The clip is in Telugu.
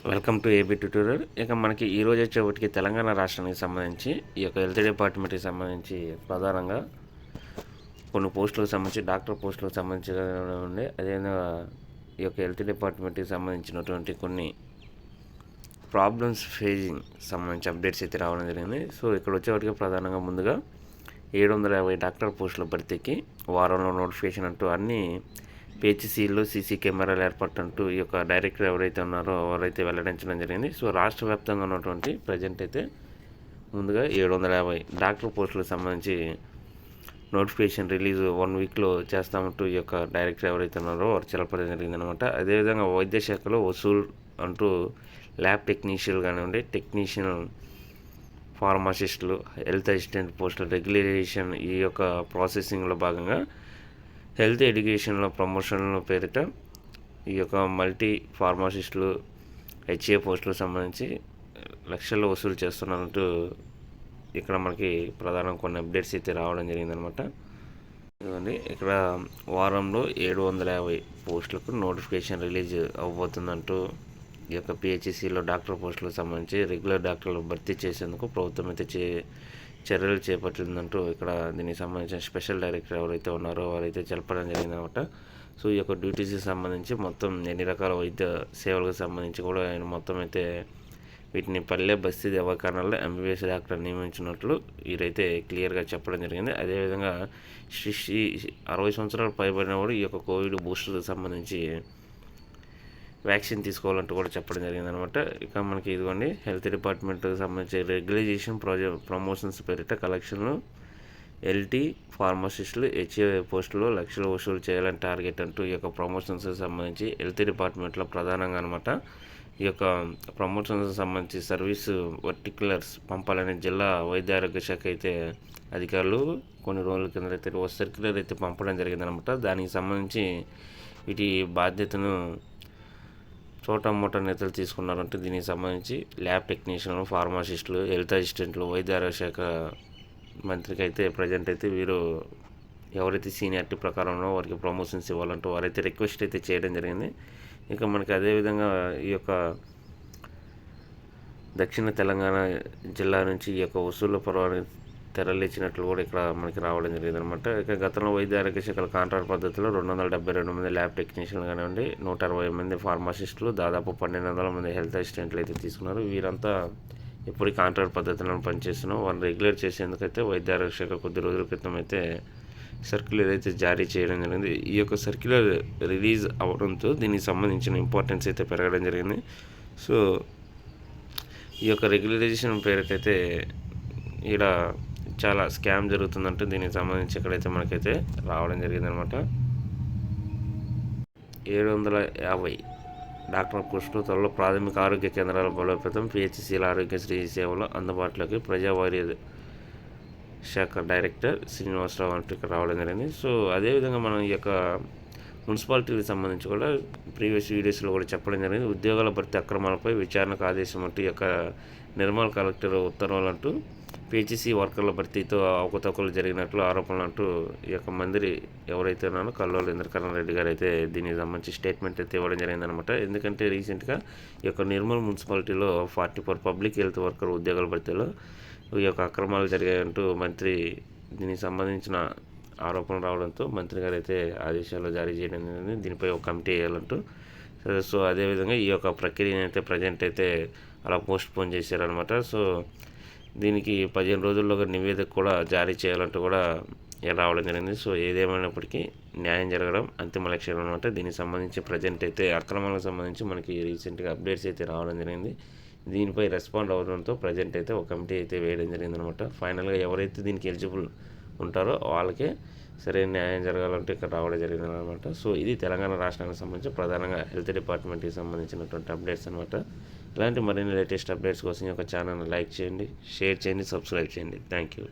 Welcome to AB tutorial. ఇక మనకి ఈరోజు వచ్చేటికి తెలంగాణ రాష్ట్రానికి సంబంధించి ఈ యొక్క హెల్త్ డిపార్ట్మెంట్కి సంబంధించి ప్రధానంగా కొన్ని పోస్టులకు సంబంధించి డాక్టర్ పోస్టులకు సంబంధించి ఉండే అదేవిధంగా ఈ యొక్క హెల్త్ డిపార్ట్మెంట్కి సంబంధించినటువంటి కొన్ని ప్రాబ్లమ్స్ ఫేజింగ్ సంబంధించి అప్డేట్స్ అయితే రావడం జరిగింది. సో ఇక్కడ వచ్చేవాటికి ప్రధానంగా ముందుగా 750 డాక్టర్ పోస్టుల భర్తీకి వారంలో నోటిఫికేషన్ అంటూ అన్నీ పిహెచ్సిలో సీసీ కెమెరాలు ఏర్పడుతుంటూ ఈ యొక్క డైరెక్టర్ ఎవరైతే ఉన్నారో ఎవరైతే వెల్లడించడం జరిగింది. సో రాష్ట్ర వ్యాప్తంగా ఉన్నటువంటి ప్రజెంట్ అయితే ముందుగా 750 డాక్టర్ పోస్టులకు సంబంధించి నోటిఫికేషన్ రిలీజ్ 1 వీక్లో చేస్తామంటూ ఈ యొక్క డైరెక్టర్ ఎవరైతే ఉన్నారో వారు తెలపడం జరిగిందనమాట. అదేవిధంగా వైద్య శాఖలో వసూలు అంటూ ల్యాబ్ టెక్నీషియన్ కానివ్వండి, టెక్నీషియన్ ఫార్మసిస్టులు, హెల్త్ అసిస్టెంట్ పోస్టులు రెగ్యులరైజేషన్ ఈ యొక్క ప్రాసెసింగ్లో భాగంగా హెల్త్ ఎడ్యుకేషన్లో ప్రమోషన్ల పేరిట ఈ యొక్క మల్టీ ఫార్మసిస్టులు హెచ్ఏ పోస్టులకు సంబంధించి లక్షల్లో వసూలు చేస్తున్నట్టు ఇక్కడ మనకి ప్రధాన కొన్ని అప్డేట్స్ అయితే రావడం జరిగిందనమాట. ఇదిగోండి ఇక్కడ వారంలో 750 పోస్టులకు నోటిఫికేషన్ రిలీజ్ అవ్వబోతుందంటూ ఈ యొక్క పిహెచ్సిలో డాక్టర్ పోస్టులకు సంబంధించి రెగ్యులర్ డాక్టర్లు భర్తీ చేసేందుకు ప్రభుత్వం అయితే చర్యలు చేపట్టిందంటూ ఇక్కడ దీనికి సంబంధించిన స్పెషల్ డైరెక్టర్ ఎవరైతే ఉన్నారో వారైతే తెలపడం జరిగిందనమాట. సో ఈ యొక్క డ్యూటీస్కి సంబంధించి మొత్తం ఎన్ని రకాల వైద్య సేవలకు సంబంధించి కూడా ఆయన మొత్తం అయితే వీటిని పల్లె బస్తీ దవాఖానాల్లో ఎంబీబీఎస్ డాక్టర్ నియమించినట్లు వీరైతే క్లియర్గా చెప్పడం జరిగింది. అదేవిధంగా 60 సంవత్సరాలు పైబడిన కూడా ఈ యొక్క కోవిడ్ బూస్టర్కి సంబంధించి వ్యాక్సిన్ తీసుకోవాలంటూ కూడా చెప్పడం జరిగిందనమాట. ఇక మనకి ఇదిగోండి హెల్త్ డిపార్ట్మెంట్కి సంబంధించి రెగ్యులైజేషన్ ప్రమోషన్స్ పేరిట కలెక్షన్లు ఎల్టీ ఫార్మసిస్టులు హెచ్ఏ పోస్టులో లక్షలు వసూలు చేయాలని టార్గెట్ అంటూ ఈ యొక్క ప్రమోషన్స్కి సంబంధించి హెల్త్ డిపార్ట్మెంట్లో ప్రధానంగా అనమాట. ఈ యొక్క ప్రమోషన్స్ సంబంధించి సర్వీసు వర్టిక్యులర్స్ పంపాలని జిల్లా వైద్య ఆరోగ్య శాఖ అయితే అధికారులు కొన్ని రోజుల కింద అయితే సర్క్యులర్ అయితే పంపడం జరిగిందనమాట. దానికి సంబంధించి వీటి బాధ్యతను చోటా మోటా నేతలు తీసుకున్నారంటే దీనికి సంబంధించి ల్యాబ్ టెక్నీషియన్లు, ఫార్మసిస్టులు, హెల్త్ అసిస్టెంట్లు, వైద్య ఆరోగ్య శాఖ మంత్రికి అయితే ప్రజెంట్ అయితే వీరు ఎవరైతే సీనియారిటీ ప్రకారంలో వారికి ప్రమోషన్స్ ఇవ్వాలంటూ వారైతే రిక్వెస్ట్ అయితే చేయడం జరిగింది. ఇక మనకి అదేవిధంగా ఈ యొక్క దక్షిణ తెలంగాణ జిల్లా నుంచి ఈ యొక్క వసూళ్ల పర్వాన్ని తెరలిచ్చినట్లు కూడా ఇక్కడ మనకి రావడం జరిగిందనమాట. ఇక గతంలో వైద్య ఆరోగ్య శాఖల కాంట్రాక్ట్ పద్ధతిలో 272 మంది ల్యాబ్ టెక్నీషియన్లు కానివ్వండి, 160 మంది ఫార్మసిస్టులు, దాదాపు 1200 మంది హెల్త్ అసిస్టెంట్లు అయితే తీసుకున్నారు. వీరంతా ఇప్పుడు కాంట్రాక్ట్ పద్ధతిలో పనిచేస్తున్నాం. వారిని రెగ్యులేట్ చేసేందుకైతే వైద్య ఆరోగ్య శాఖ కొద్ది రోజుల క్రితం అయితే సర్క్యులర్ అయితే జారీ చేయడం జరిగింది. ఈ యొక్క సర్క్యులర్ రిలీజ్ అవడంతో దీనికి సంబంధించిన ఇంపార్టెన్స్ అయితే పెరగడం జరిగింది. సో ఈ యొక్క రెగ్యులరైజేషన్ పేరుకైతే ఇక్కడ చాలా స్కామ్ జరుగుతుందంటే దీనికి సంబంధించి ఎక్కడైతే మనకైతే రావడం జరిగిందనమాట. 750 డాక్టర్ పోస్టులు త్వరలో ప్రాథమిక ఆరోగ్య కేంద్రాల బలోపేతం, పిహెచ్సిల ఆరోగ్యశ్రీ సేవలు అందుబాటులోకి ప్రజావారీ శాఖ డైరెక్టర్ శ్రీనివాసరావు అంటూ ఇక్కడ రావడం జరిగింది. సో అదేవిధంగా మనం ఈ యొక్క మున్సిపాలిటీకి సంబంధించి కూడా ప్రీవియస్ వీడియోస్లో కూడా చెప్పడం జరిగింది. ఉద్యోగాల భర్తీ అక్రమాలపై విచారణకు ఆదేశం అంటూ ఈ యొక్క నిర్మల్ కలెక్టర్ ఉత్తర్వులు అంటూ పిహెచ్సి వర్కర్ల భర్తీతో అవకతవకలు జరిగినట్లు ఆరోపణలు అంటూ ఈ యొక్క మంత్రి ఎవరైతే ఉన్నారో కల్వల ఇంద్రకరణ్ రెడ్డి గారు అయితే దీనికి సంబంధించి స్టేట్మెంట్ అయితే ఇవ్వడం జరిగిందనమాట. ఎందుకంటే రీసెంట్గా ఈ యొక్క నిర్మల్ మున్సిపాలిటీలో 44 పబ్లిక్ హెల్త్ వర్కర్ ఉద్యోగాల భర్తీలో ఈ యొక్క అక్రమాలు జరిగాయంటూ మంత్రి దీనికి సంబంధించిన ఆరోపణలు రావడంతో మంత్రి గారు అయితే ఆదేశాలు జారీ చేయడం జరిగింది. దీనిపై ఒక కమిటీ వేయాలంటూ. సో అదేవిధంగా ఈ యొక్క ప్రక్రియను అయితే ప్రజెంట్ అయితే అలా పోస్ట్ పోన్ చేశారనమాట. సో దీనికి 15 రోజుల్లోగా నివేదిక కూడా జారీ చేయాలంటూ కూడా రావడం జరిగింది. సో ఏదేమైనప్పటికీ న్యాయం జరగడం అంతిమ లక్ష్యం అనమాట. దీనికి సంబంధించి ప్రజెంట్ అయితే అక్రమాలకు సంబంధించి మనకి రీసెంట్గా అప్డేట్స్ అయితే రావడం జరిగింది. దీనిపై రెస్పాండ్ అవ్వడంతో ప్రజెంట్ అయితే ఒక కమిటీ అయితే వేయడం జరిగిందనమాట. ఫైనల్గా ఎవరైతే దీనికి ఎలిజిబుల్ ఉంటారో వాళ్ళకే సరైన న్యాయం జరగాలంటే ఇక్కడ రావడం జరిగిందనమాట. సో ఇది తెలంగాణ రాష్ట్రానికి సంబంధించి ప్రధానంగా హెల్త్ డిపార్ట్మెంట్కి సంబంధించినటువంటి అప్డేట్స్ అనమాట. ఇలాంటి మరిన్ని లేటెస్ట్ అప్డేట్స్ కోసం ఈ యొక్క ఛానల్ని లైక్ చేయండి, షేర్ చేయండి, సబ్స్క్రైబ్ చేయండి. Thank you.